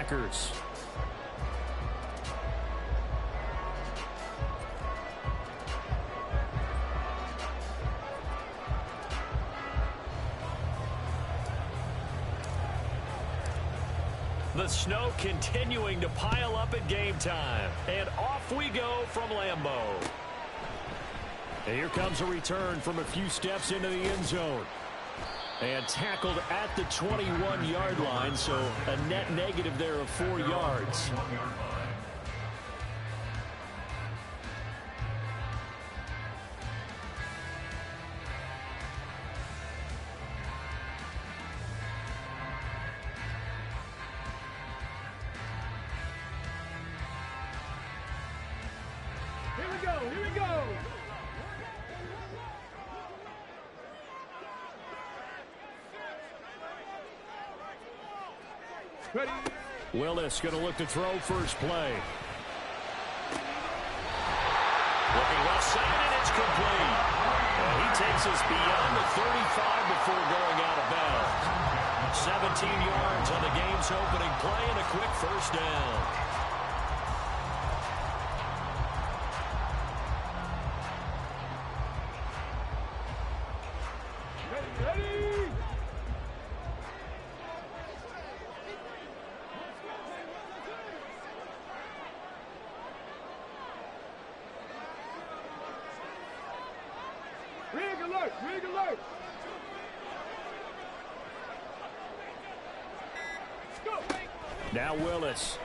Packers. The snow continuing to pile up at game time. And off we go from Lambeau. And here comes a return from a few steps into the end zone. And tackled at the 21-yard line, so a net negative there of 4 yards. Here we go. Ready. Willis going to look to throw first play. Looking left side, and it's complete. And he takes us beyond the 35 before going out of bounds. 17 yards on the game's opening play and a quick first down. Rig alert! Let's go! Now Willis.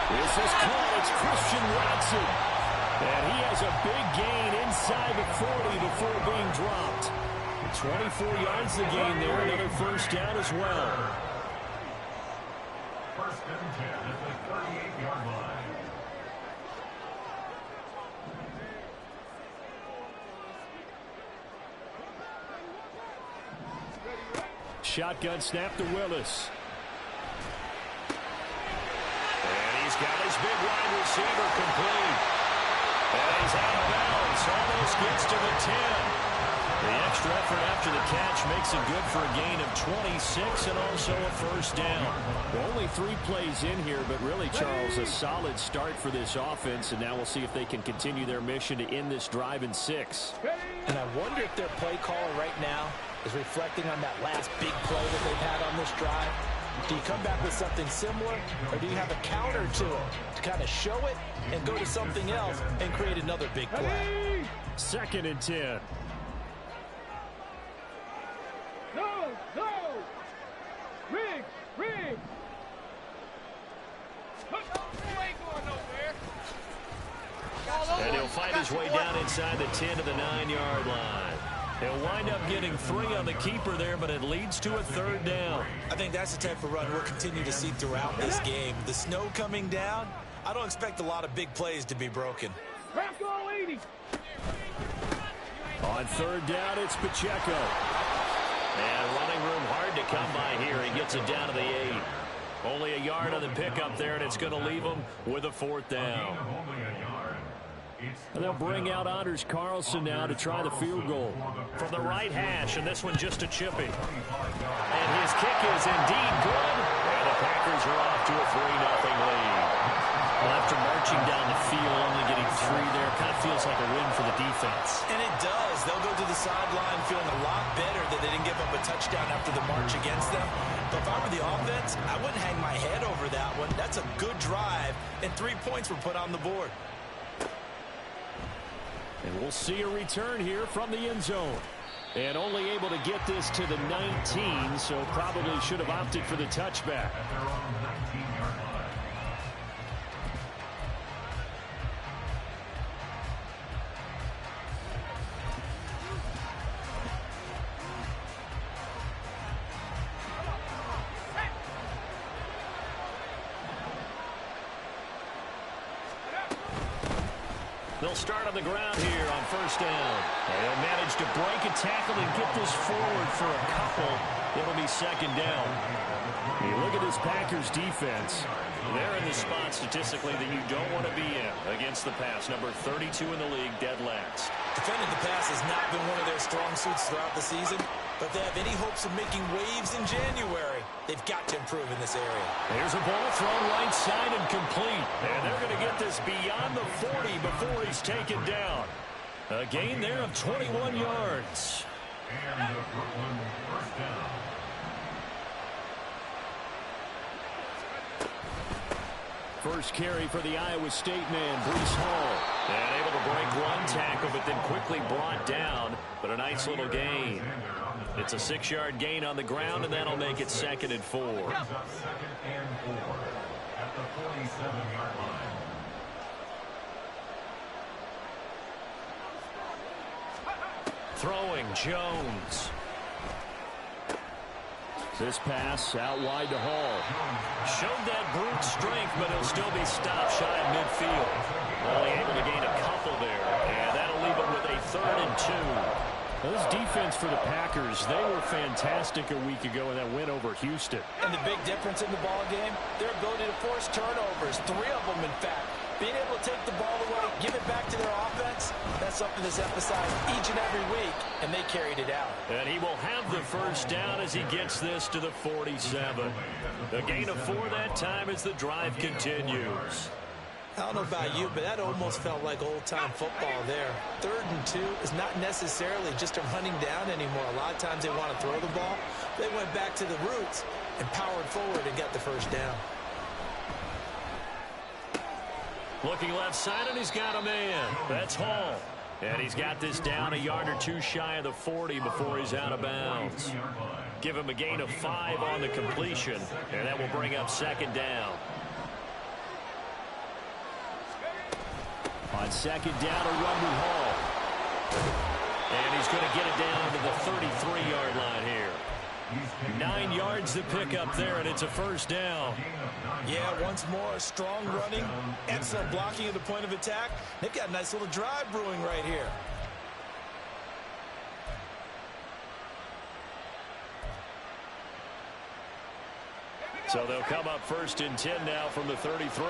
This is caught. It's Christian Watson. And he has a big gain inside the 40 before being dropped. 24 yards the gain there. Another first down as well. First and 10 at the 38-yard line. Shotgun snap to Willis. And he's got his big wide receiver complete. And he's out of bounds. Almost gets to the 10. The extra effort after the catch makes it good for a gain of 26 and also a first down. Well, only 3 plays in here, but really, Charles, a solid start for this offense. And now we'll see if they can continue their mission to end this drive in 6. And I wonder if their play caller right now is reflecting on that last big play that they've had on this drive. Do you come back with something similar, or do you have a counter to it to kind of show it and go to something else and create another big play? 2nd and 10. No! Rig! You ain't going nowhere. And he'll find his way down inside the 10 to the 9-yard line. He'll wind up getting 3 on the keeper there, but it leads to a 3rd down. I think that's the type of run we'll continue to see throughout this game. The snow coming down, I don't expect a lot of big plays to be broken. Crack all 80. On 3rd down, it's Pacheco. And running room hard to come by here. He gets it down to the 8. Only a yard on the pickup there, and it's going to leave him with a 4th down. And they'll bring out Anders Carlson now to try the field goal. From the right hash, and this one just a chippy. And his kick is indeed good. And the Packers are off to a 3-0 lead. Well, after marching down the field, only getting 3 there, kind of feels like a win for the defense. And it does. They'll go to the sideline feeling a lot better that they didn't give up a touchdown after the march against them. But if I were the offense, I wouldn't hang my head over that one. That's a good drive, and 3 points were put on the board. And we'll see a return here from the end zone. And only able to get this to the 19, so probably should have opted for the touchback. They'll start on the ground here on first down. They'll manage to break a tackle and get this forward for a couple. It'll be second down. You look at this Packers defense. They're in the spot statistically that you don't want to be in against the pass. Number 32 in the league, dead last. Defending the pass has not been one of their strong suits throughout the season, but they have any hopes of making waves in January. They've got to improve in this area. Here's a ball thrown right side and complete. And they're going to get this beyond the 40 before he's taken down. A gain there of 21 yards. And the Brooklyn first down. First carry for the Iowa State man, Breece Hall. And able to break one tackle, but then quickly brought down. But a nice little gain. It's a 6-yard gain on the ground, and that'll make it second and 4. Second and 4 at the 47-yard line. Throwing, Jones. This pass out wide to Hall. Showed that brute strength, but he'll still be stopped shy of midfield. Only able to gain a couple there, and that'll leave him with a 3rd and 2. Well, this defense for the Packers, they were fantastic a week ago in that win over Houston. And the big difference in the ball game, their ability to force turnovers, 3 of them in fact. Being able to take the ball away, give it back to their offense, that's something that's emphasized each and every week, and they carried it out. And he will have the first down as he gets this to the 47. A gain of 4 that time as the drive continues. I don't know about you, but that almost felt like old-time football there. 3rd and 2 is not necessarily just a running down anymore. A lot of times they want to throw the ball. They went back to the roots and powered forward and got the first down. Looking left side, and he's got a man. That's Hall. And he's got this down a yard or 2 shy of the 40 before he's out of bounds. Give him a gain of 5 on the completion, and that will bring up second down. On second down, a run with Hall. And he's going to get it down to the 33-yard line here. 9 yards to pick up there, and it's a first down. Yeah, once more, strong running, excellent blocking at the point of attack. They've got a nice little drive brewing right here. So they'll come up 1st and 10 now from the 33.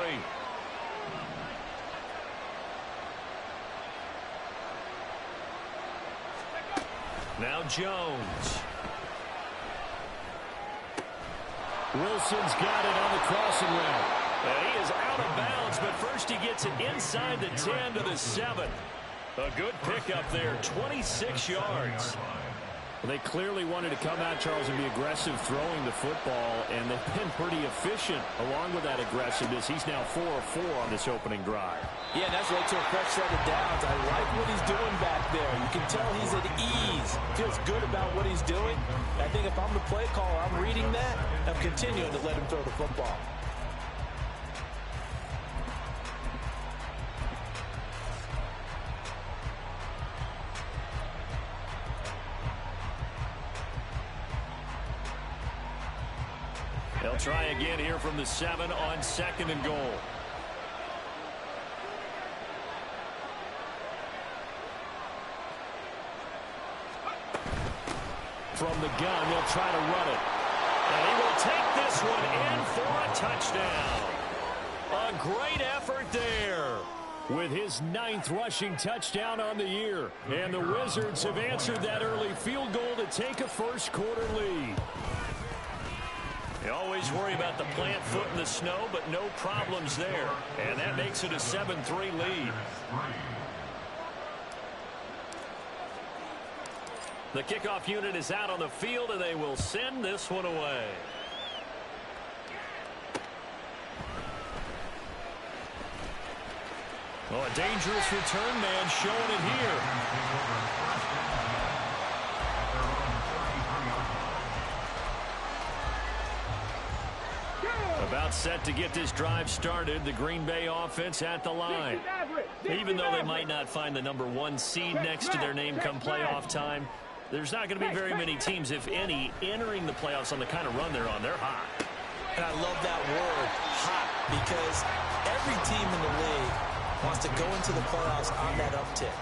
Now Jones. Wilson's got it on the crossing route. And he is out of bounds, but first he gets it inside the 10 to the 7. A good pickup there, 26 yards. Well, they clearly wanted to come out, Charles, and be aggressive throwing the football, and they've been pretty efficient along with that aggressiveness. He's now 4 of 4 on this opening drive. Yeah, and that's led to a fresh set of downs. I like what he's doing back there. You can tell he's at ease. Feels good about what he's doing. I think if I'm the play caller, I'm reading that. I'm continuing to let him throw the football. They'll try again here from the 7 on 2nd and goal. From the gun, they'll try to run it. And he will take this one in for a touchdown. A great effort there with his 9th rushing touchdown on the year. And the Wizards have answered that early field goal to take a first-quarter lead. You always worry about the plant foot in the snow, but no problems there. And that makes it a 7-3 lead. The kickoff unit is out on the field, and they will send this one away. Oh, a dangerous return man showing it here. About set to get this drive started. The Green Bay offense at the line. Even though they might not find the number 1 seed next to their name come playoff time, there's not going to be very many teams, if any, entering the playoffs on the kind of run they're on. They're hot. And I love that word, hot, because every team in the league wants to go into the playoffs on that uptick.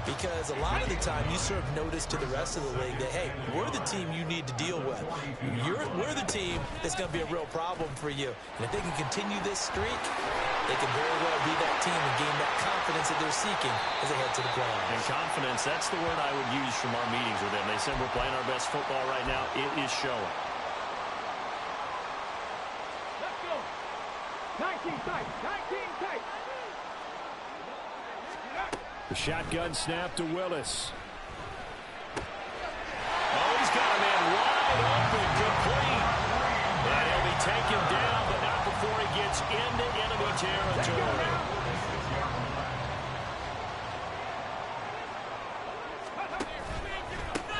Because a lot of the time you serve notice to the rest of the league that, hey, we're the team you need to deal with. We're the team that's going to be a real problem for you. And if they can continue this streak, they can very well be that team and gain that confidence that they're seeking as they head to the playoffs. And confidence, that's the word I would use from our meetings with them. They said we're playing our best football right now. It is showing. Let's go. 19 tight. 19 tight. The shotgun snap to Willis. Oh, he's got a man wide open, complete. And he'll be taken down, but not before he gets into enemy territory.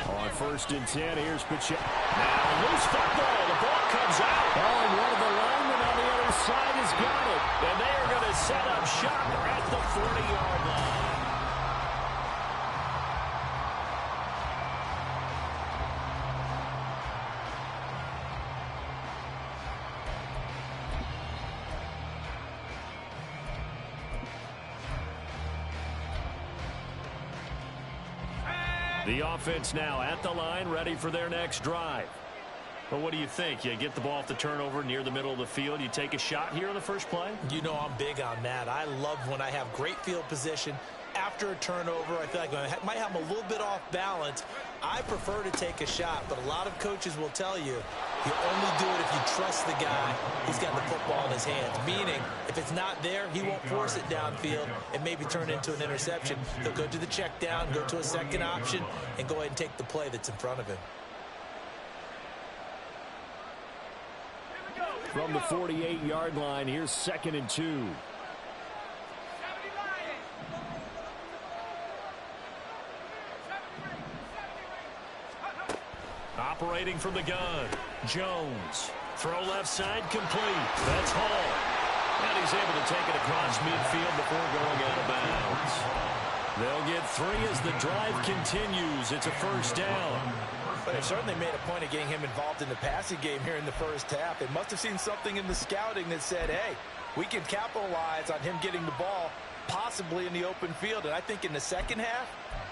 On 1st and 10, here's Pacheco. Now, loose football. The ball comes out. Oh, and one of the linemen on the other side has got it. And they are going to set up shop at the 40-yard line. The offense now at the line, ready for their next drive. Well, what do you think? You get the ball off the turnover near the middle of the field. You take a shot here in the first play? You know I'm big on that. I love when I have great field position. After a turnover, I feel like I might have them a little bit off balance. I prefer to take a shot, but a lot of coaches will tell you only do it if you trust the guy who's got the football in his hands. Meaning, if it's not there, he won't force it downfield and maybe turn it into an interception. He'll go to the check down, go to a second option, and go ahead and take the play that's in front of him. From the 48-yard line, here's 2nd and 2. Operating from the gun, Jones. Throw left side, complete. That's Hall. And he's able to take it across midfield before going out of bounds. They'll get 3 as the drive continues. It's a 1st down. But they certainly made a point of getting him involved in the passing game here in the first half. They must have seen something in the scouting that said, hey, we can capitalize on him getting the ball possibly in the open field. And I think in the second half,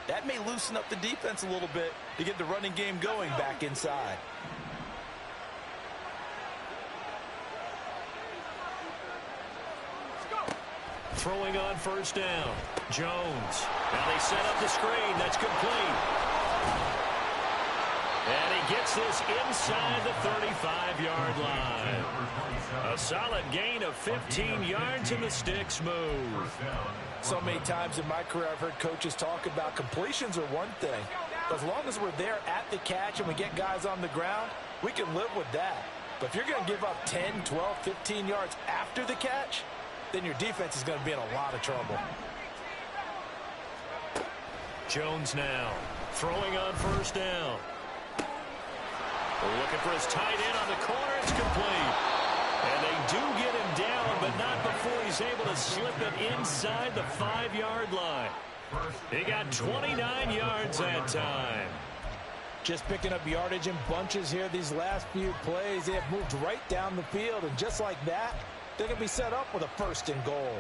that may loosen up the defense a little bit to get the running game going back inside. Throwing on 1st down, Jones. Now they set up the screen. That's complete. And he gets this inside the 35-yard line. A solid gain of 15 yards and the sticks move. So many times in my career I've heard coaches talk about completions are one thing. As long as we're there at the catch and we get guys on the ground, we can live with that. But if you're going to give up 10, 12, 15 yards after the catch, then your defense is going to be in a lot of trouble. Jones now throwing on 1st down. Looking for his tight end on the corner. It's complete. And they do get him down, but not before he's able to slip it inside the 5-yard line. He got 29 yards that time. Just picking up yardage in bunches here these last few plays. They have moved right down the field, and just like that, they're going to be set up with a 1st and goal.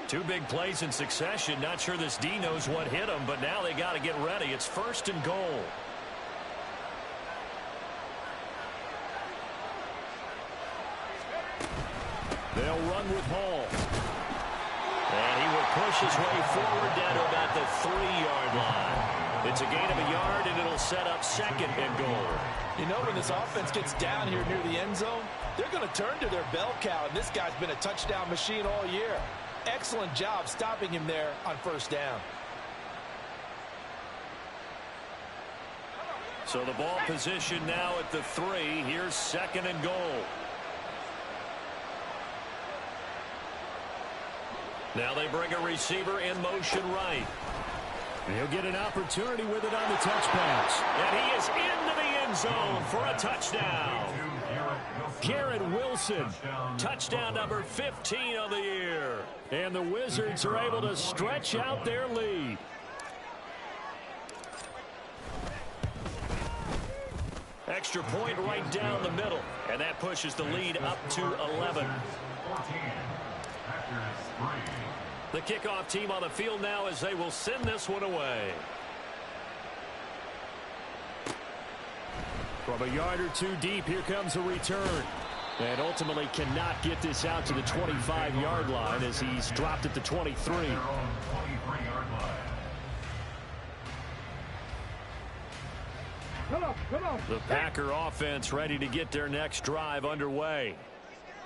Two big plays in succession. Not sure this D knows what hit him, but now they got to get ready. It's 1st and goal. They'll run with Hall. And he will push his way forward down to about the 3-yard line. It's a gain of a yard, and it'll set up 2nd and goal. You know, when this offense gets down here near the end zone, they're going to turn to their bell cow, and this guy's been a touchdown machine all year. Excellent job stopping him there on 1st down. So the ball position now at the 3. Here's 2nd and goal. Now they bring a receiver in motion right. And he'll get an opportunity with it on the touch pass. And he is into the end zone for a touchdown. Garrett Wilson, touchdown number 15 of the year. And the Wizards are able to stretch out their lead. Extra point right down the middle. And that pushes the lead up to 11. 14. Packers 3. The kickoff team on the field now as they will send this one away. From a yard or two deep, here comes a return. And ultimately cannot get this out to the 25-yard line as he's dropped at the 23. Come on. The Packer offense ready to get their next drive underway.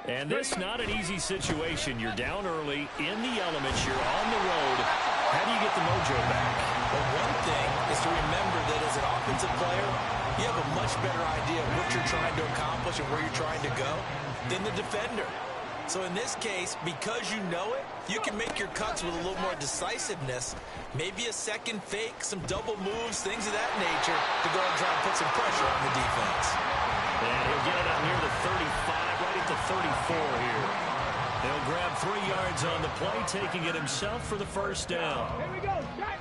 And this not an easy situation. You're down early, in the elements, you're on the road. How do you get the mojo back? Well, one thing is to remember that as an offensive player, you have a much better idea of what you're trying to accomplish and where you're trying to go than the defender. So in this case, because you know it, you can make your cuts with a little more decisiveness, maybe a second fake, some double moves, things of that nature to go and try and put some pressure on the defense. And he'll get it out near the 35, right at the 34 here. He'll grab 3 yards on the play, taking it himself for the first down. Here we go. Shot.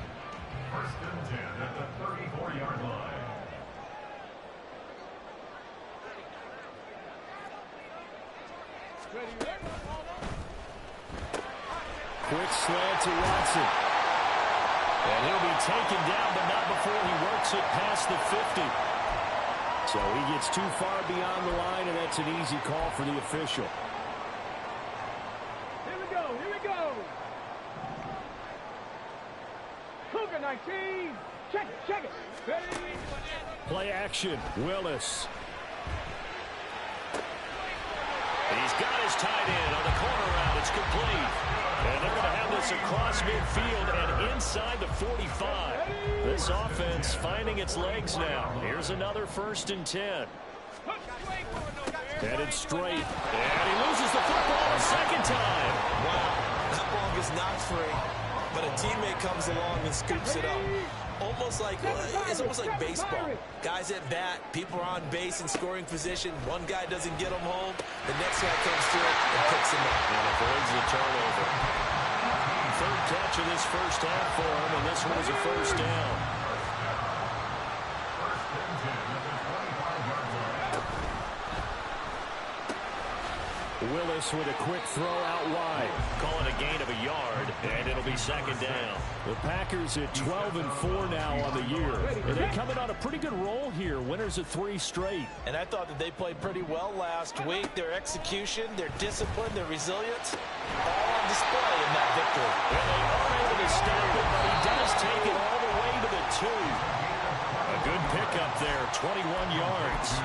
First and 10 at the 34-yard line. Quick slant to Watson. And he'll be taken down, but not before he works it past the 50. So he gets too far beyond the line, and that's an easy call for the official. Here we go. Cougar 19. Check it. Ready? Play action. Willis. He's got his tight end on the corner route. It's complete. And they're going to have this across midfield and inside the 45. This offense finding its legs now. Here's another 1st and 10. Headed straight. And he loses the football a second time. Wow, that ball is not free, but a teammate comes along and scoops it up. It's almost like baseball. Guys at bat, people are on base in scoring position. One guy doesn't get them home. The next guy comes through and picks him up. And avoids the turnover. 3rd catch of this first half for him, and this one is a first down. Willis with a quick throw out wide. Call it a gain of a yard, and it'll be 2nd down. The Packers at 12-4 now on the year. And they're coming on a pretty good roll here. Winners of 3 straight. And I thought that they played pretty well last week. Their execution, their discipline, their resilience, all on display in that victory. And they aren't able to stop it, but he does take it all the way to the 2. A good pickup there, 21 yards.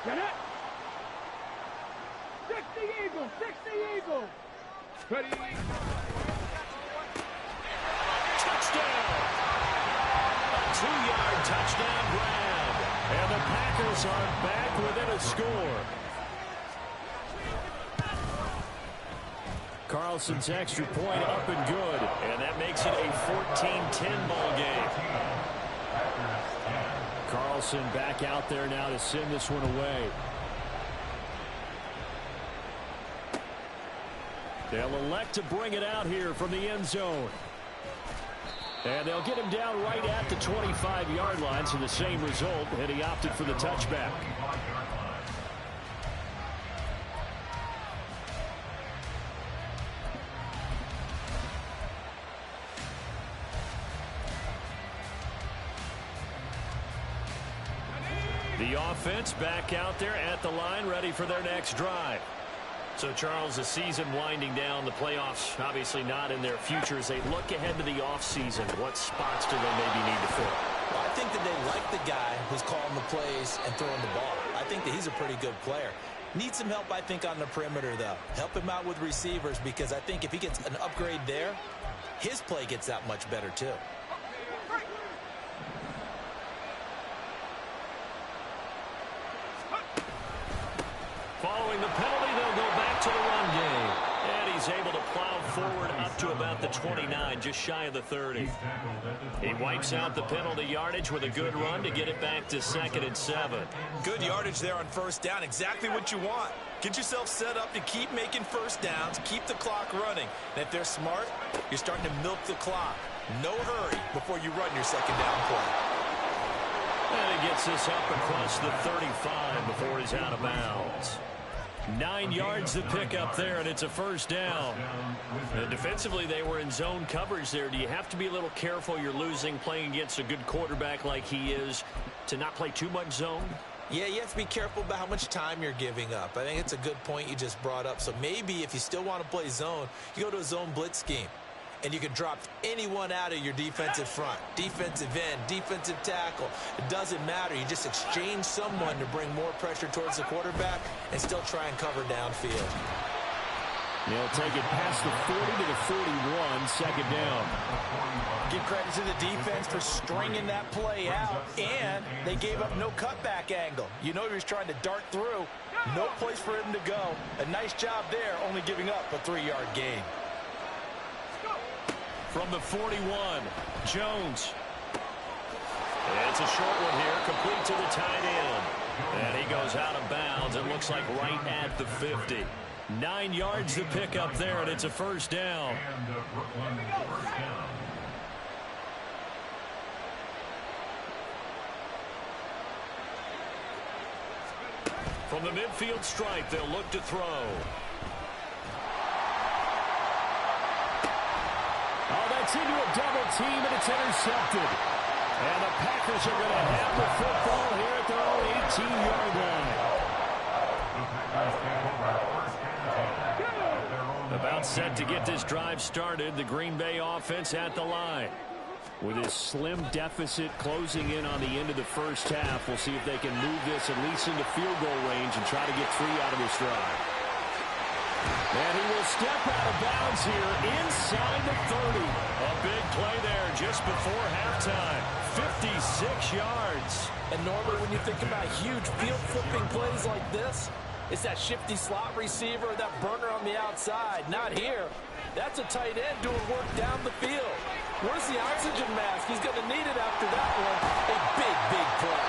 Get it. 60 Eagles. Ready? Touchdown! A 2-yard touchdown grab. And the Packers are back within a score. Carlson's extra point up and good. And that makes it a 14-10 ball game. Carlson back out there now to send this one away. They'll elect to bring it out here from the end zone. And they'll get him down right at the 25-yard line, so the same result, and he opted for the touchback. The offense back out there at the line, ready for their next drive. So, Charles, the season winding down, the playoffs obviously not in their future. As they look ahead to the offseason, what spots do they maybe need to fill? Well, I think that they like the guy who's calling the plays and throwing the ball. I think that he's a pretty good player. Needs some help, I think, on the perimeter, though. Help him out with receivers, because I think if he gets an upgrade there, his play gets that much better, too. Following the penalty, they'll go back to the run game. And he's able to plow forward up to about the 29, just shy of the 30. He wipes out the penalty yardage with a good run to get it back to 2nd and 7. Good yardage there on 1st down. Exactly what you want. Get yourself set up to keep making 1st downs, keep the clock running. And if they're smart, you're starting to milk the clock. No hurry before you run your second down play. And he gets this up across the 35 before he's out of bounds. 9 yards to pick up there, and it's a first down. And defensively, they were in zone coverage there. Do you have to be a little careful? You're losing, playing against a good quarterback like he is, to not play too much zone? Yeah, you have to be careful about how much time you're giving up. I think it's a good point you just brought up. So maybe if you still want to play zone, you go to a zone blitz scheme. And you can drop anyone out of your defensive front, defensive end, defensive tackle. It doesn't matter. You just exchange someone to bring more pressure towards the quarterback and still try and cover downfield. They'll take it past the 40 to the 41, second down. Give credit to the defense for stringing that play out, and they gave up no cutback angle. You know he was trying to dart through. No place for him to go. A nice job there, only giving up a 3-yard gain. From the 41, Jones. It's a short one here, complete to the tight end. And he goes out of bounds. It looks like right at the 50. 9 yards to pick up there, and it's a first down. From the midfield stripe, they'll look to throw. Oh, that's into a double team, and it's intercepted. And the Packers are going to have the football here at their own 18-yard line. About set to get this drive started, the Green Bay offense at the line. With his slim deficit closing in on the end of the first half, we'll see if they can move this at least into field goal range and try to get 3 out of this drive. And he will step out of bounds here inside the 30. A big play there just before halftime. 56 yards. And normally when you think about huge field-flipping plays like this, it's that shifty slot receiver, that burner on the outside. Not here. That's a tight end doing work down the field. Where's the oxygen mask? He's going to need it after that one. A big, big play.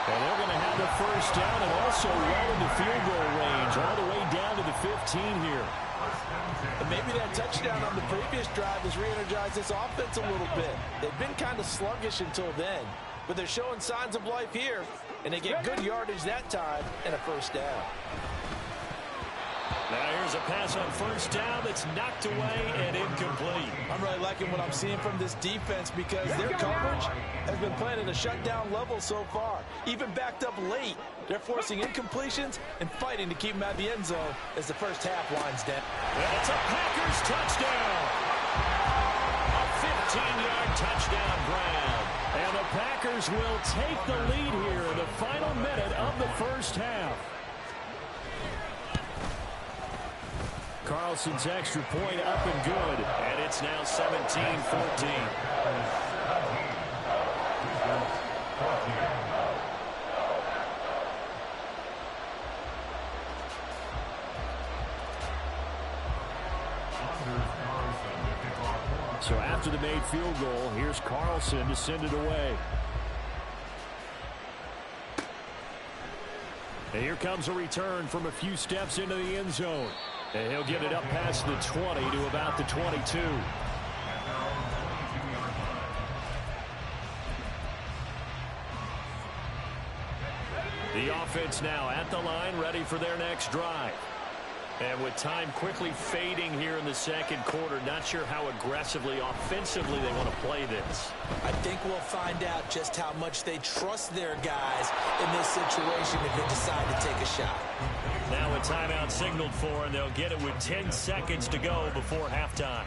And they're going to have the first down and also well into field goal range, all the way down to the 15 here. And maybe that touchdown on the previous drive has re-energized this offense a little bit. They've been kind of sluggish until then, but they're showing signs of life here, and they get good yardage that time and a first down. Now here's a pass on first down that's knocked away and incomplete. I'm really liking what I'm seeing from this defense because their coverage has been playing at a shutdown level so far. Even backed up late, they're forcing incompletions and fighting to keep them out of the end zone as the first half winds down. And it's a Packers touchdown. A 15-yard touchdown grab. And the Packers will take the lead here in the final minute of the first half. Carlson's extra point up and good. And it's now 17-14. So after the made field goal, here's Carlson to send it away. And here comes a return from a few steps into the end zone. And he'll get it up past the 20 to about the 22. The offense now at the line, ready for their next drive. And with time quickly fading here in the second quarter, not sure how aggressively, offensively they want to play this. I think we'll find out just how much they trust their guys in this situation if they decide to take a shot. Now a timeout signaled for, and they'll get it with 10 seconds to go before halftime.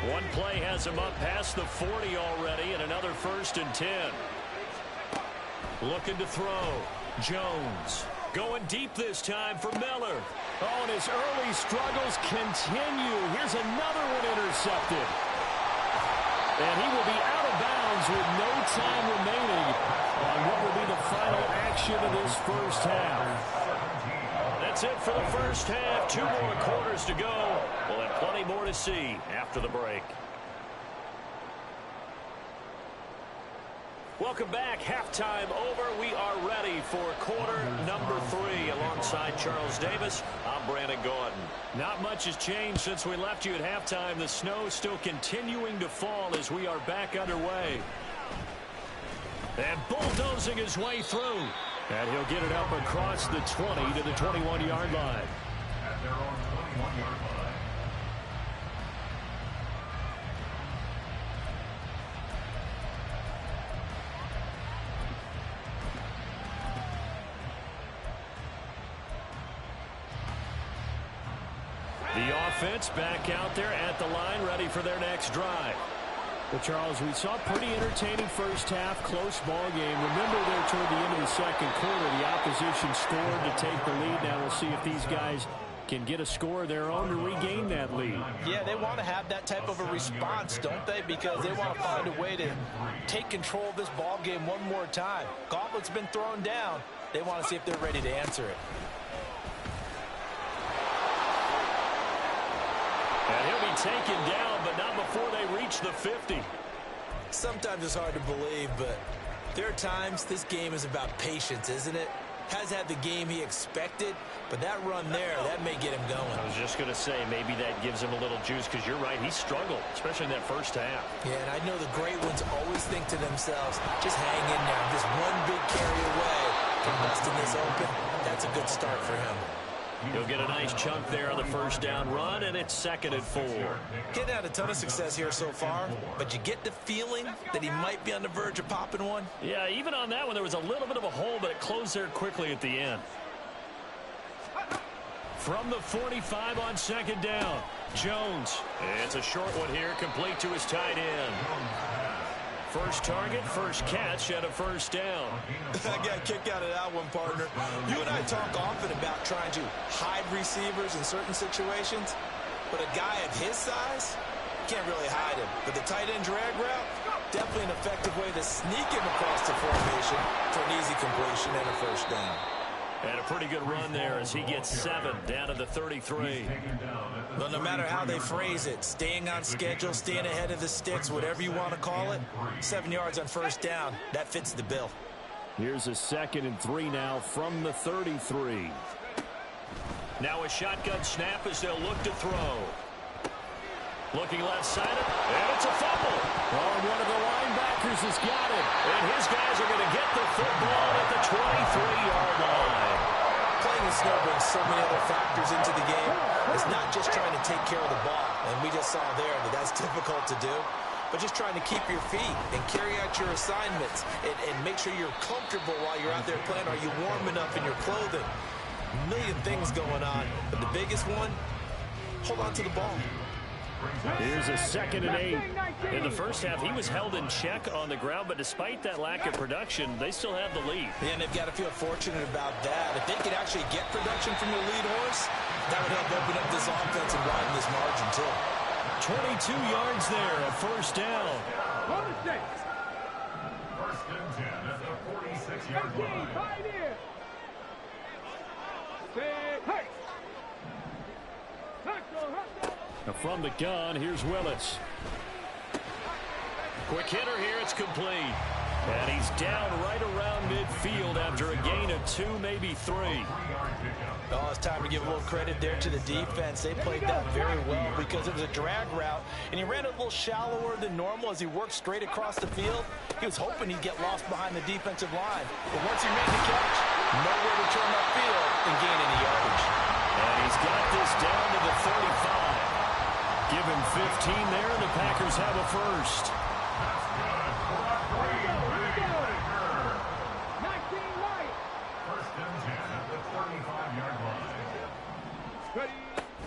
One play has him up past the 40 already, and another 1st and 10. Looking to throw. Jones going deep this time for Miller. Oh, and his early struggles continue. Here's another one intercepted. And he will be out of bounds with no time remaining on what will be the final action of this first half. That's it for the first half. 2 more quarters to go. We'll have plenty more to see after the break. Welcome back. Halftime over. We are ready for quarter number 3. Alongside Charles Davis, I'm Brandon Gordon. Not much has changed since we left you at halftime. The snow still continuing to fall as we are back underway. And bulldozing his way through. And he'll get it up across the 20 to the 21-yard line. At their own 21-yard line. The offense back out there at the line, ready for their next drive. Well, Charles, we saw a pretty entertaining first half, close ball game. Remember there toward the end of the second quarter, the opposition scored to take the lead. Now we'll see if these guys can get a score of their own to regain that lead. Yeah, they want to have that type of a response, don't they? Because they want to find a way to take control of this ball game one more time. Gauntlet's been thrown down. They want to see if they're ready to answer it. And he'll be taken down, but not before they reach the 50. Sometimes it's hard to believe, but there are times this game is about patience, isn't it? Has had the game he expected, but that run there, that may get him going. I was just going to say, maybe that gives him a little juice, because you're right, he struggled, especially in that first half. Yeah, and I know the great ones always think to themselves, just hang in there. Just one big carry away from busting this open. That's a good start for him. He'll get a nice chunk there on the first down run, and it's 2nd and 4. Getting had a ton of success here so far, but you get the feeling that he might be on the verge of popping one. Yeah, even on that one, there was a little bit of a hole, but it closed there quickly at the end. From the 45 on 2nd down, Jones. It's a short one here, complete to his tight end. First target, first catch, and a first down. I got a kick out of that one, partner. You and I talk often about trying to hide receivers in certain situations, but a guy of his size, can't really hide him. But the tight end drag route, definitely an effective way to sneak him across the formation for an easy completion and a first down. And a pretty good run there as he gets 7 down to the 33. Well, no matter how they phrase it, staying on schedule, staying ahead of the sticks, whatever you want to call it, 7 yards on first down, that fits the bill. Here's a 2nd and 3 now from the 33. Now a shotgun snap as they'll look to throw. Looking left-sided, and it's a fumble. Oh, one of the linebackers has got it. And his guys are going to get the football at the 23-yard line. Playing in snow brings so many other factors into the game. It's not just trying to take care of the ball, and we just saw there that that's difficult to do, but just trying to keep your feet and carry out your assignments and make sure you're comfortable while you're out there playing. Are you warm enough in your clothing? A million things going on, but the biggest one, hold on to the ball. Here's a 2nd and 8. In the first half, he was held in check on the ground, but despite that lack of production, they still have the lead. Yeah, and they've got to feel fortunate about that. If they could actually get production from their lead horse, that would help open up this offense and widen this margin, too. 22 yards there, a first down. First and 10 at the 46-yard line. Now from the gun, here's Willis. Quick hitter here, it's complete. And he's down right around midfield after a gain of 2, maybe 3. Oh, it's time to give a little credit there to the defense. They played that very well because it was a drag route, and he ran a little shallower than normal as he worked straight across the field. He was hoping he'd get lost behind the defensive line. But once he made the catch, nowhere to turn upfield and gain any yardage. And he's got this down to the 35. Give him 15 there, and the Packers have a first.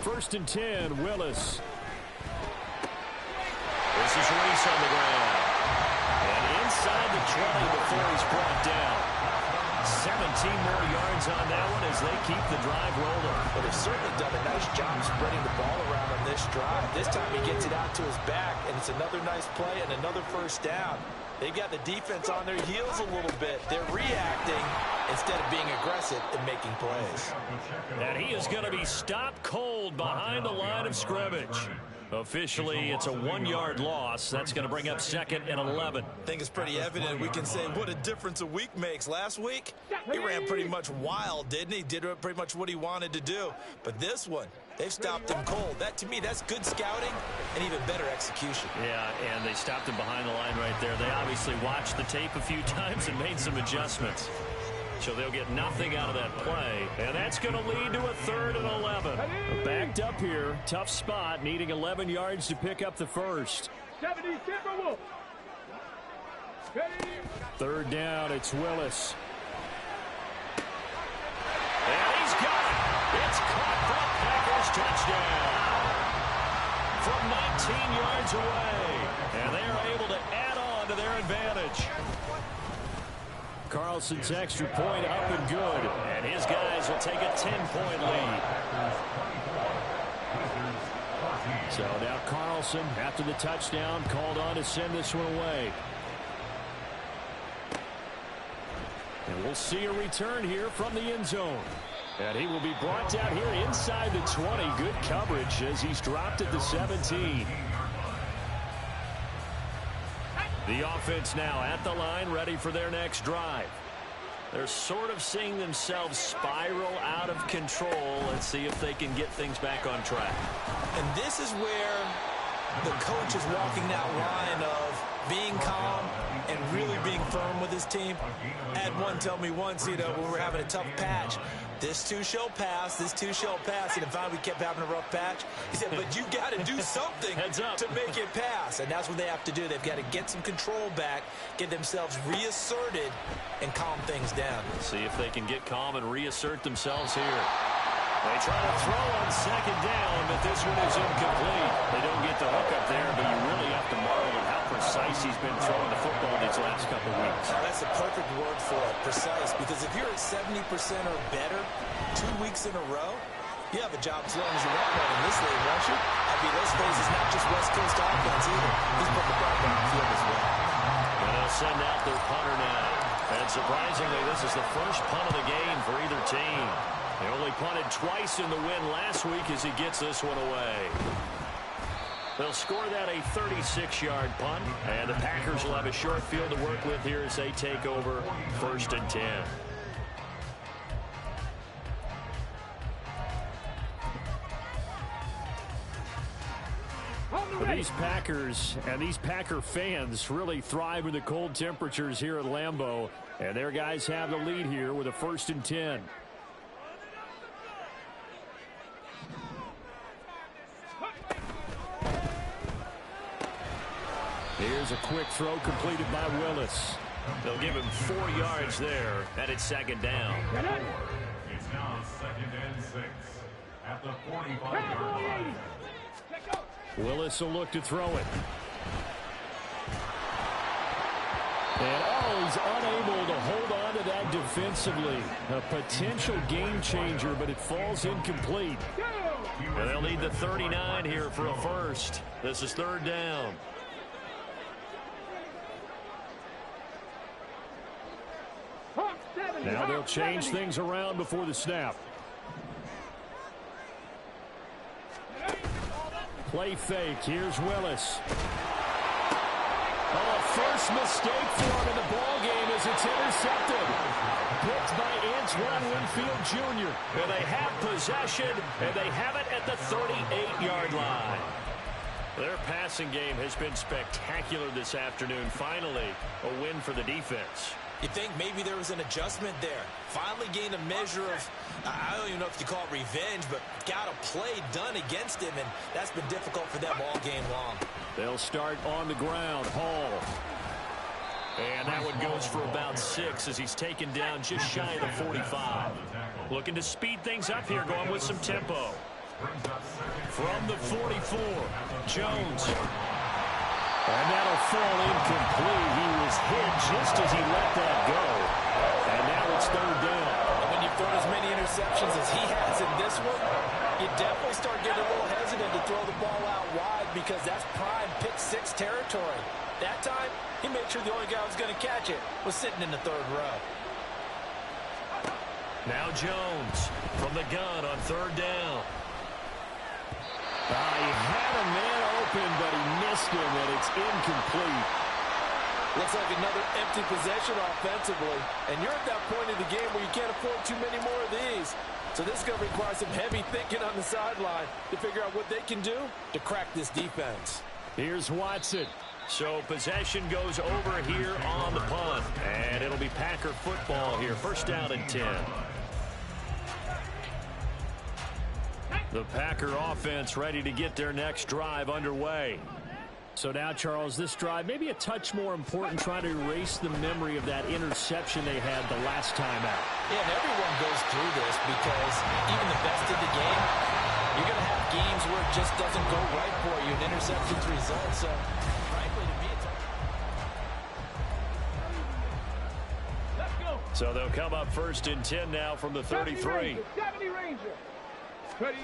First and 10, Willis. This is Reese on the ground. And inside the 20 before he's brought down. 17 more yards on that one as they keep the drive rolling. Well, they've certainly done a nice job spreading the ball around on this drive. This time he gets it out to his back, and it's another nice play and another first down. They've got the defense on their heels a little bit. They're reacting instead of being aggressive and making plays. And he is going to be stopped cold behind the line of scrimmage. Officially, it's a 1-yard loss. That's going to bring up 2nd and 11. I think it's pretty evident. We can say what a difference a week makes. Last week, he ran pretty much wild, didn't he? Did pretty much what he wanted to do. But this one, they've stopped him cold. That, to me, that's good scouting and even better execution. Yeah, and they stopped him behind the line right there. They obviously watched the tape a few times and made some adjustments. So they'll get nothing out of that play. And that's going to lead to a 3rd and 11. Backed up here. Tough spot. Needing 11 yards to pick up the first. 70 Timberwolves. 3rd down. It's Willis. And he's got it. It's caught for a Packers touchdown. From 19 yards away. And they are able to add on to their advantage. Carlson's extra point up and good. And his guys will take a 10-point lead. So now Carlson, after the touchdown, called on to send this one away. And we'll see a return here from the end zone. And he will be brought down here inside the 20. Good coverage as he's dropped at the 17. The offense now at the line, ready for their next drive. They're sort of seeing themselves spiral out of control. Let's see if they can get things back on track. And this is where the coach is walking that line of being calm and really being firm with his team. I had one tell me once, when we're having a tough patch, this too shall pass, this too shall pass. And finally we kept having a rough patch. He said, but you got to do something to make it pass. And that's what they have to do. They've got to get some control back, get themselves reasserted, and calm things down. See if they can get calm and reassert themselves here. They try to throw on 2nd down, but this one is incomplete. They don't get the hook up there, but you really have to marvel at how precise he's been throwing the football these last couple of weeks. That's the perfect word for it, precise, because if you're at 70% or better 2 weeks in a row, you have a job as long as you want one in this league, won't you? I mean, let's face it's not just West Coast offense either. He's putting the ball down the field as well. And they'll send out their punter now. And surprisingly, this is the first punt of the game for either team. They only punted twice in the win last week as he gets this one away. They'll score that a 36-yard punt, and the Packers will have a short field to work with here as they take over 1st and 10. These Packers and these Packer fans really thrive in the cold temperatures here at Lambeau, and their guys have the lead here with a 1st and 10. Here's a quick throw completed by Willis. They'll give him 4 yards there, and it's 2nd down. It's now 2nd and 6 at the 45-yard line. Willis will look to throw it. And he's unable to hold on to that defensively. A potential game changer, but it falls incomplete. And they'll need the 39 here for a first. This is 3rd down. Now they'll change things around before the snap. Play fake. Here's Willis. Oh, first mistake for him in the ball game as it's intercepted. Picked by Antoine Winfield Jr. And they have possession, and they have it at the 38-yard line. Their passing game has been spectacular this afternoon. Finally, a win for the defense. You think maybe there was an adjustment there. Finally gained a measure of, I don't even know if you call it revenge, but got a play done against him, and that's been difficult for them all game long. They'll start on the ground. Hall. And that one goes for about 6 as he's taken down just shy of the 45. Looking to speed things up here, going with some tempo. From the 44, Jones. And that'll fall incomplete. He was hit just as he let that go. And now it's 3rd down. And when you've thrown as many interceptions as he has in this one, you definitely start getting a little hesitant to throw the ball out wide because that's prime pick 6 territory. That time, he made sure the only guy who was going to catch it was sitting in the third row. Now Jones from the gun on third down. He had a man open, but he missed him, and it's incomplete. Looks like another empty possession offensively. And you're at that point in the game where you can't afford too many more of these. So this is going to require some heavy thinking on the sideline to figure out what they can do to crack this defense. Here's Watson. So possession goes over here on the punt. And it'll be Packer football here. First down and 10. The Packer offense ready to get their next drive underway. So now, Charles, this drive maybe a touch more important, trying to erase the memory of that interception they had the last time out. Yeah, and everyone goes through this because even the best in the game, you're going to have games where it just doesn't go right for you, and interceptions result. So, frankly, to me, it's Let's go. So they'll come up first and 10 now from the 33. 70 Ranger. Ready.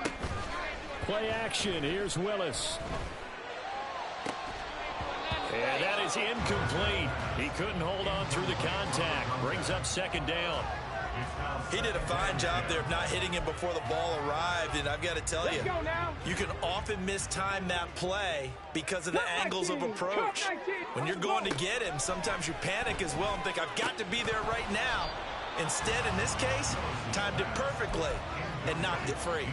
Play action. Here's Willis. And that is incomplete. He couldn't hold on through the contact. Brings up second down. He did a fine job there of not hitting him before the ball arrived, and I've got to tell you, you can often mistime that play because of the angles of approach. When you're going to get him, sometimes you panic as well and think, I've got to be there right now. Instead, in this case, timed it perfectly and knocked it free.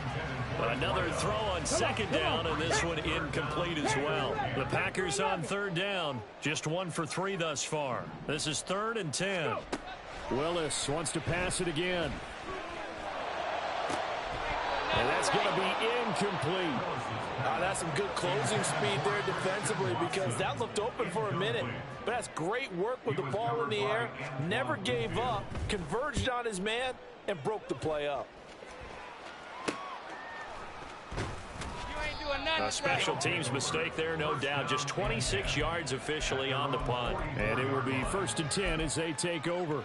Another throw on second down, and this one incomplete as well. The Packers on third down, just 1 for 3 thus far. This is 3rd and 10. Willis wants to pass it again. And that's going to be incomplete. That's some good closing speed there defensively because that looked open for a minute. But that's great work with the ball in the air. Never gave up, converged on his man, and broke the play up. A special teams mistake there, no doubt. Just 26 yards officially on the punt. And it will be 1st and 10 as they take over.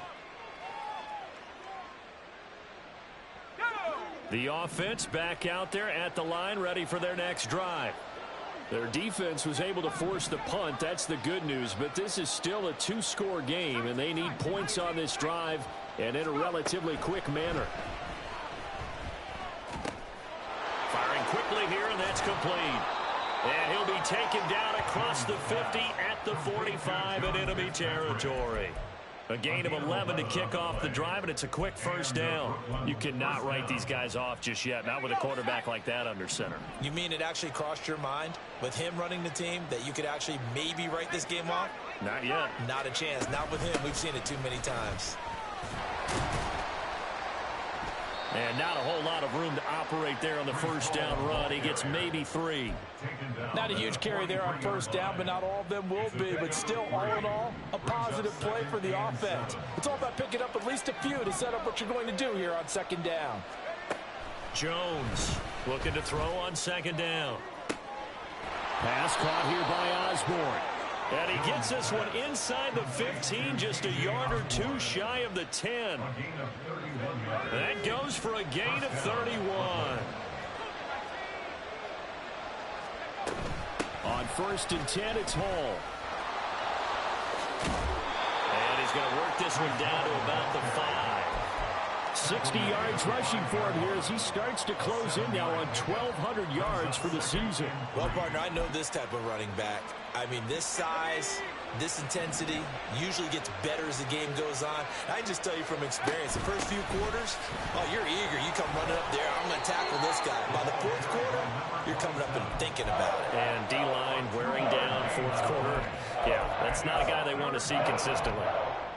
The offense back out there at the line, ready for their next drive. Their defense was able to force the punt. That's the good news. But this is still a 2-score game, and they need points on this drive and in a relatively quick manner. Firing quickly here, and that's complete. And he'll be taken down across the 50 at the 45 in enemy territory. A gain of 11 to kick off the drive, and it's a quick first down. You cannot write these guys off just yet, not with a quarterback like that under center. You mean it actually crossed your mind with him running the team that you could actually maybe write this game off? Not yet. Not a chance. Not with him. We've seen it too many times. And not a whole lot of room to operate there on the first down run. He gets maybe 3. Not a huge carry there on first down, but not all of them will be. But still, all in all, a positive play for the offense. It's all about picking up at least a few to set up what you're going to do here on second down. Jones looking to throw on second down. Pass caught here by Osborne. And he gets this one inside the 15, just a yard or 2 shy of the 10. That goes for a gain of 31. On 1st and 10, it's Hall. And he's going to work this one down to about the 5. 60 yards rushing for him here as he starts to close in now on 1,200 yards for the season. Well, partner, I know this type of running back. I mean, this size, this intensity usually gets better as the game goes on. I can just tell you from experience, the first few quarters, oh, you're eager. You come running up there, I'm going to tackle this guy. By the 4th quarter, you're coming up and thinking about it. And D-line wearing down 4th quarter. Yeah, that's not a guy they want to see consistently.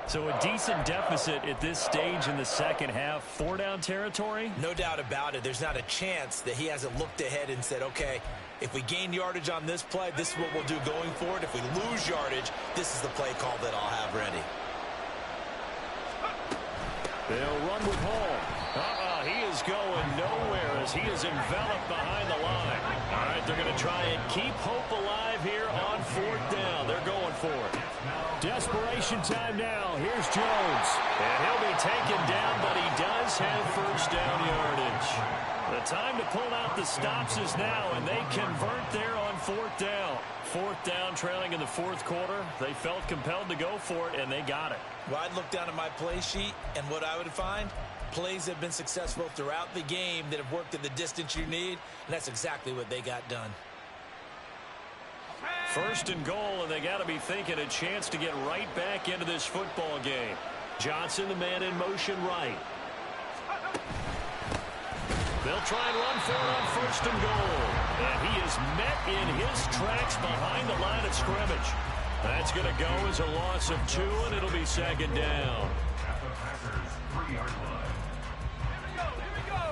So a decent deficit at this stage in the second half. 4-down territory? No doubt about it. There's not a chance that he hasn't looked ahead and said, okay, if we gain yardage on this play, this is what we'll do going forward. If we lose yardage, this is the play call that I'll have ready. They'll run with Hall. He is is going nowhere as he is enveloped behind the line. All right, they're going to try and keep hope alive here on 4th down. They're going for it. Desperation time now. Here's Jones. And he'll be taken down, but he does have first down yardage. The time to pull out the stops is now, and they convert there on 4th down. 4th down, trailing in the 4th quarter. They felt compelled to go for it, and they got it. Well, I'd look down at my play sheet, and what I would find, plays have been successful throughout the game that have worked at the distance you need, and that's exactly what they got done. 1st and goal, and they got to be thinking a chance to get right back into this football game. Johnson, the man in motion right. They'll try and run for it on 1st and goal. And he is met in his tracks behind the line of scrimmage. That's going to go as a loss of 2, and it'll be 2nd down. At the Packers' 3-yard line. Here we go.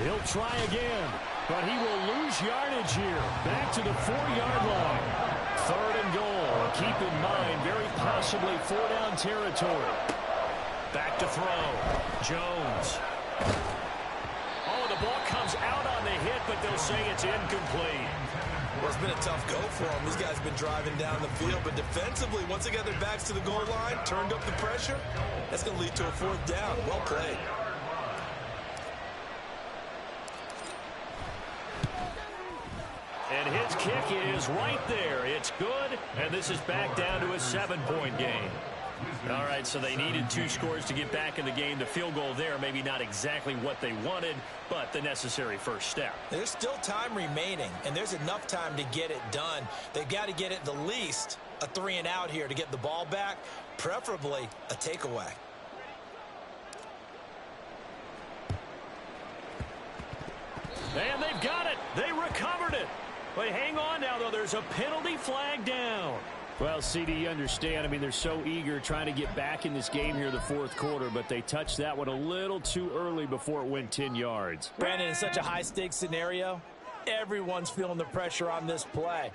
He'll try again, but he will lose yardage here. Back to the 4-yard line. 3rd and goal. Keep in mind, very possibly 4-down territory. Back to throw. Jones. Oh, the ball comes out on the hit, but they'll say it's incomplete. Well, it's been a tough go for them. These guys have been driving down the field, but defensively, once they got their backs to the goal line, turned up the pressure, that's going to lead to a 4th down. Well played. And his kick is right there. It's good, and this is back down to a 7-point game. All right, so they needed 2 scores to get back in the game. The field goal there, maybe not exactly what they wanted, but the necessary first step. There's still time remaining, and there's enough time to get it done. They've got to get at the least a 3-and-out here to get the ball back, preferably a takeaway. And they've got it. They recovered it. But hang on now, though. There's a penalty flag down. Well, CD, you understand. I mean, they're so eager trying to get back in this game here in the 4th quarter, but they touched that one a little too early before it went 10 yards. Brandon, in such a high-stakes scenario, everyone's feeling the pressure on this play.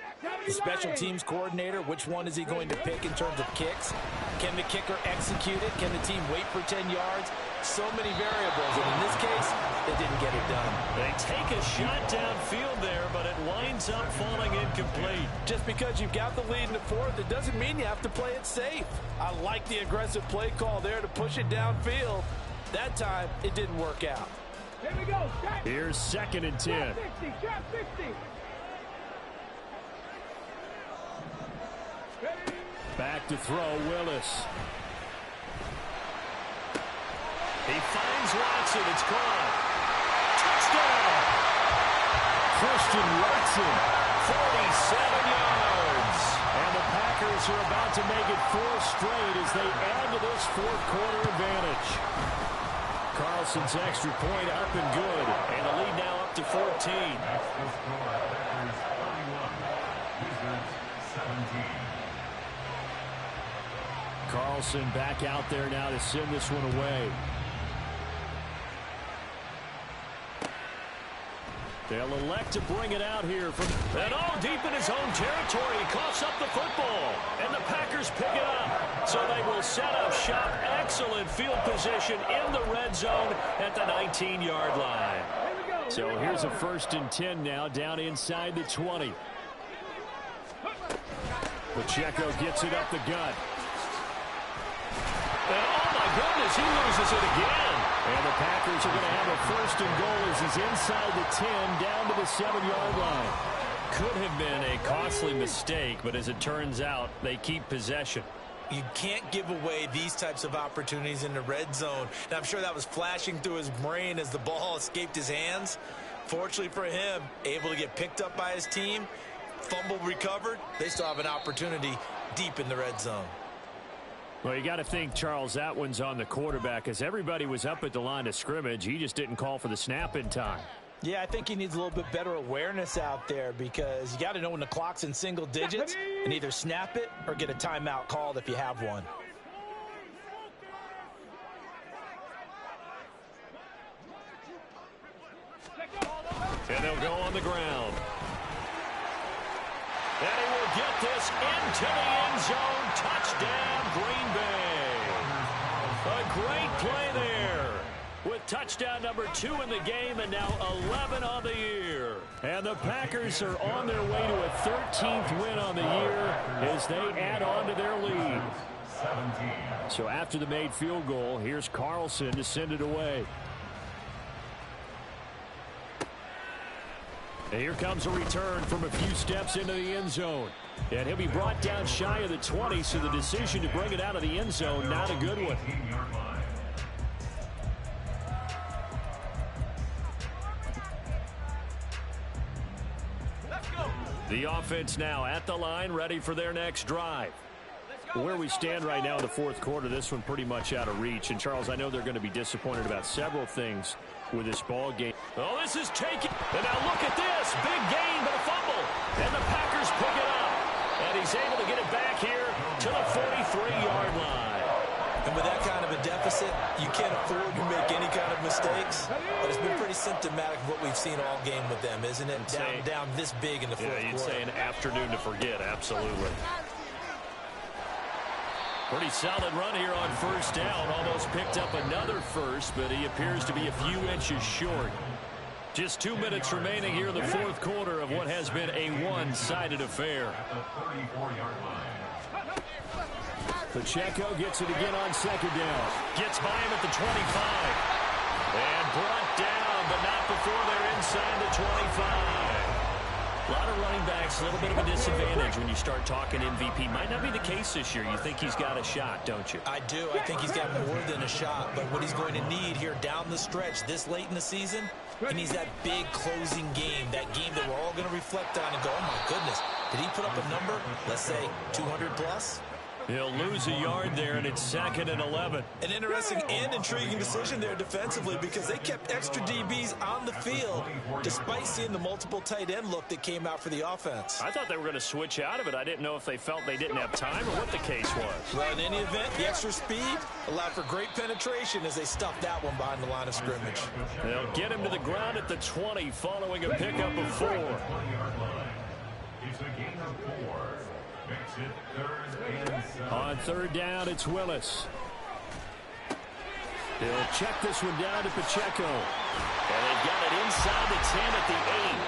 The special teams coordinator, which one is he going to pick in terms of kicks? Can the kicker execute it? Can the team wait for 10 yards? So many variables, and in this case, they didn't get it done. They take a shot downfield there, but it winds up falling incomplete. Just because you've got the lead in the 4th, it doesn't mean you have to play it safe. I like the aggressive play call there to push it downfield. That time, it didn't work out. Here we go. Here's 2nd and 10. Shot 50. Back to throw, Willis. He finds Watson. It's caught. Touchdown! Christian Watson, 47 yards. And the Packers are about to make it 4 straight as they add to this 4th quarter advantage. Carlson's extra point up and good. And the lead now up to 14. That's the score. Packers 31. Wizards 17. Carlson back out there now to send this one away. They'll elect to bring it out here from and all deep in his own territory. He coughs up the football, and the Packers pick it up. So they will set up shop. Excellent field position in the red zone at the 19-yard line. So here's a 1st and 10 now, down inside the 20. Pacheco gets it up the gut. And oh my goodness, he loses it again. And the Packers are going to have a 1st and goal as he's inside the 10, down to the 7-yard line. Could have been a costly mistake, but as it turns out, they keep possession. You can't give away these types of opportunities in the red zone. And I'm sure that was flashing through his brain as the ball escaped his hands. Fortunately for him, able to get picked up by his team, fumble recovered. They still have an opportunity deep in the red zone. Well, you got to think, Charles, that one's on the quarterback as everybody was up at the line of scrimmage. He just didn't call for the snap in time. Yeah, I think he needs a little bit better awareness out there because you got to know when the clock's in single digits and either snap it or get a timeout called if you have one. And they'll go on the ground. And he will get this into the end zone. Touchdown, Green Bay. A great play there. With touchdown number 2 in the game and now 11 on the year. And the Packers are on their way to a 13th win on the year as they add on to their lead. So after the made field goal, here's Carlson to send it away. And here comes a return from a few steps into the end zone. And he'll be brought down shy of the 20, so the decision to bring it out of the end zone, not a good one. The offense now at the line, ready for their next drive. Where we stand right now in the fourth quarter, this one pretty much out of reach. And, Charles, I know they're going to be disappointed about several things with this ball game. Oh, this is taken. And now look at this. Big gain, but a fumble. And the Packers pick it up. And he's able to get it back here to the 43-yard line. And with that kind of a deficit, you can't afford to make any kind of mistakes. But it's been pretty symptomatic of what we've seen all game with them, isn't it? Down this big in the fourth quarter. Yeah, you'd say an afternoon to forget, absolutely. Pretty solid run here on first down. Almost picked up another first, but he appears to be a few inches short. Just 2 minutes remaining here in the fourth quarter of what has been a one-sided affair. Pacheco gets it again on second down. Gets by him at the 25. And brought down, but not before they're inside the 25. A lot of running backs, a little bit of a disadvantage when you start talking MVP. Might not be the case this year. You think he's got a shot, don't you? I do. I think he's got more than a shot. But what he's going to need here down the stretch this late in the season, he needs that big closing game, that game that we're all going to reflect on and go, oh, my goodness, did he put up a number, let's say, 200 plus? He'll lose a yard there, and it's 2nd and 11. An interesting and intriguing decision there defensively because they kept extra DBs on the field despite seeing the multiple tight end look that came out for the offense. I thought they were going to switch out of it. I didn't know if they felt they didn't have time or what the case was. Well, in any event, the extra speed allowed for great penetration as they stuffed that one behind the line of scrimmage. They'll get him to the ground at the 20 following a pickup of 4. It's a gain of 4. Makes it 3rd and 7. On third down, it's Willis. He'll check this one down to Pacheco. And they've got it inside the 10 at the 8.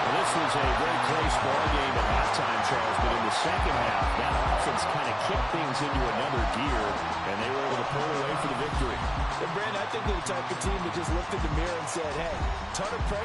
Well, this was a very close ball game at halftime, Charles, but in the second half, that offense kind of kicked things into another gear, and they were able to pull away for the victory. And Brandon, I think they're the type of team that just looked in the mirror and said, hey, ton of pressure.